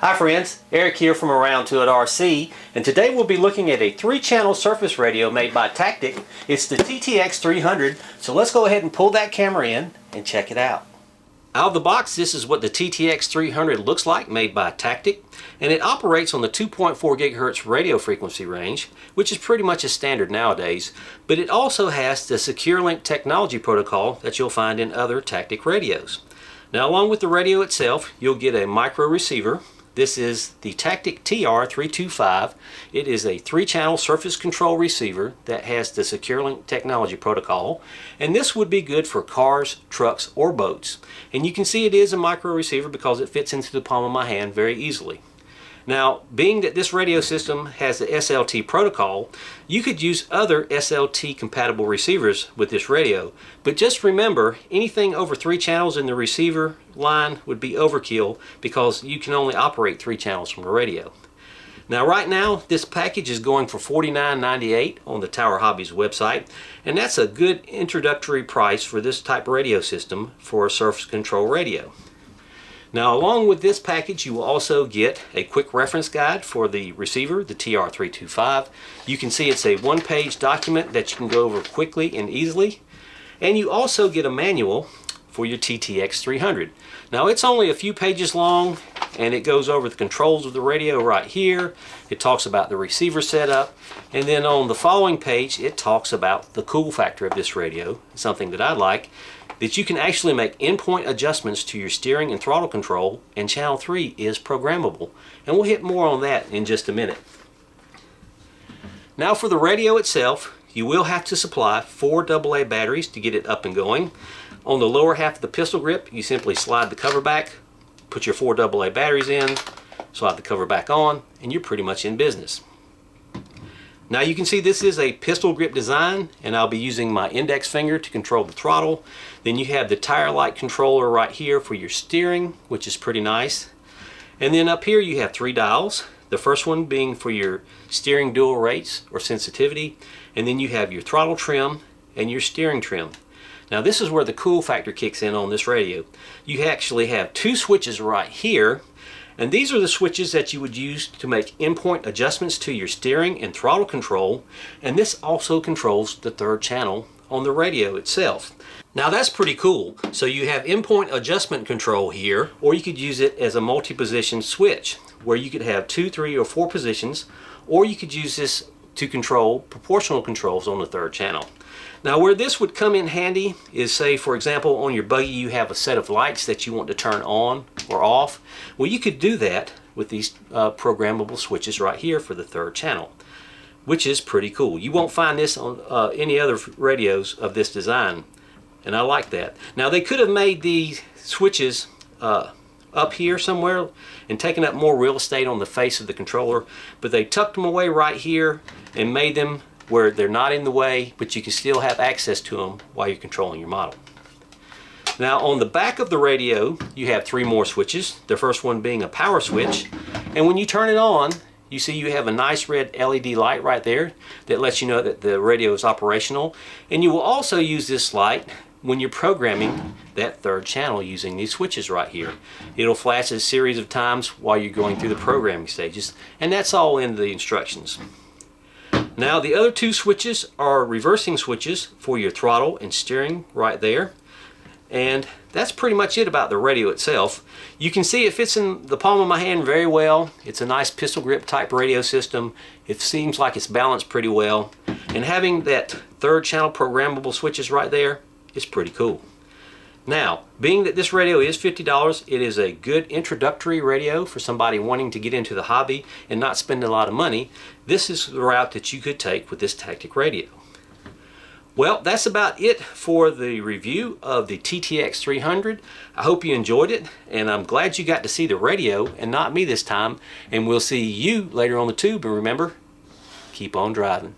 Hi friends, Eric here from Around Tuit RC, and today we'll be looking at a 3-channel surface radio made by Tactic. It's the TTX 300, so let's go ahead and pull that camera in and check it out. Out of the box, this is what the TTX 300 looks like, made by Tactic, and it operates on the 2.4 gigahertz radio frequency range, which is pretty much a standard nowadays, but it also has the Secure Link technology protocol that you'll find in other Tactic radios. Now, along with the radio itself, you'll get a micro receiver. This is the Tactic TR325. It is a 3-channel surface control receiver that has the Secure Link technology protocol, and this would be good for cars, trucks, or boats. And you can see it is a micro receiver because it fits into the palm of my hand very easily. Now, being that this radio system has the SLT protocol, you could use other SLT compatible receivers with this radio, but just remember, anything over 3 channels in the receiver line would be overkill because you can only operate 3 channels from the radio. Now, right now, this package is going for $49.98 on the Tower Hobbies website, and that's a good introductory price for this type of radio system for a surface control radio. Now, along with this package, you will also get a quick reference guide for the receiver, the TR325. You can see it's a 1-page document that you can go over quickly and easily. And you also get a manual for your TTX 300. Now, it's only a few pages long, and it goes over the controls of the radio right here. It talks about the receiver setup, and then on the following page, it talks about the cool factor of this radio, something that I like, that you can actually make endpoint adjustments to your steering and throttle control, and channel 3 is programmable. And we'll hit more on that in just a minute. Now, for the radio itself, you will have to supply 4 AA batteries to get it up and going. On the lower half of the pistol grip, you simply slide the cover back, put your 4 AA batteries in, slide the cover back on, and you're pretty much in business. Now, you can see this is a pistol grip design, and I'll be using my index finger to control the throttle. Then you have the tire light controller right here for your steering, which is pretty nice. And then up here you have 3 dials. The first one being for your steering dual rates or sensitivity, and then you have your throttle trim and your steering trim. Now, this is where the cool factor kicks in on this radio. You actually have 2 switches right here, and these are the switches that you would use to make endpoint adjustments to your steering and throttle control, and this also controls the 3rd channel on the radio itself. Now, that's pretty cool. So you have endpoint adjustment control here, or you could use it as a multi-position switch where you could have 2, 3, or 4 positions, or you could use this to control proportional controls on the 3rd channel. Now, where this would come in handy is, say, for example, on your buggy you have a set of lights that you want to turn on or off. Well, you could do that with these programmable switches right here for the 3rd channel, which is pretty cool. You won't find this on any other radios of this design, and I like that. Now, they could have made these switches up here somewhere and taken up more real estate on the face of the controller, but they tucked them away right here and made them where they're not in the way, but you can still have access to them while you're controlling your model. Now, on the back of the radio, you have 3 more switches, the first one being a power switch, and when you turn it on, you see you have a nice red LED light right there that lets you know that the radio is operational, and you will also use this light when you're programming that 3rd channel using these switches right here. It'll flash a series of times while you're going through the programming stages, and that's all in the instructions. Now, the other 2 switches are reversing switches for your throttle and steering right there. And that's pretty much it about the radio itself. You can see it fits in the palm of my hand very well. It's a nice pistol grip type radio system. It seems like it's balanced pretty well. And having that 3rd channel programmable switches right there is pretty cool. Now, being that this radio is $50, it is a good introductory radio for somebody wanting to get into the hobby and not spend a lot of money. This is the route that you could take with this Tactic radio. Well, that's about it for the review of the TTX 300. I hope you enjoyed it, and I'm glad you got to see the radio and not me this time. And we'll see you later on the tube, and remember, keep on driving.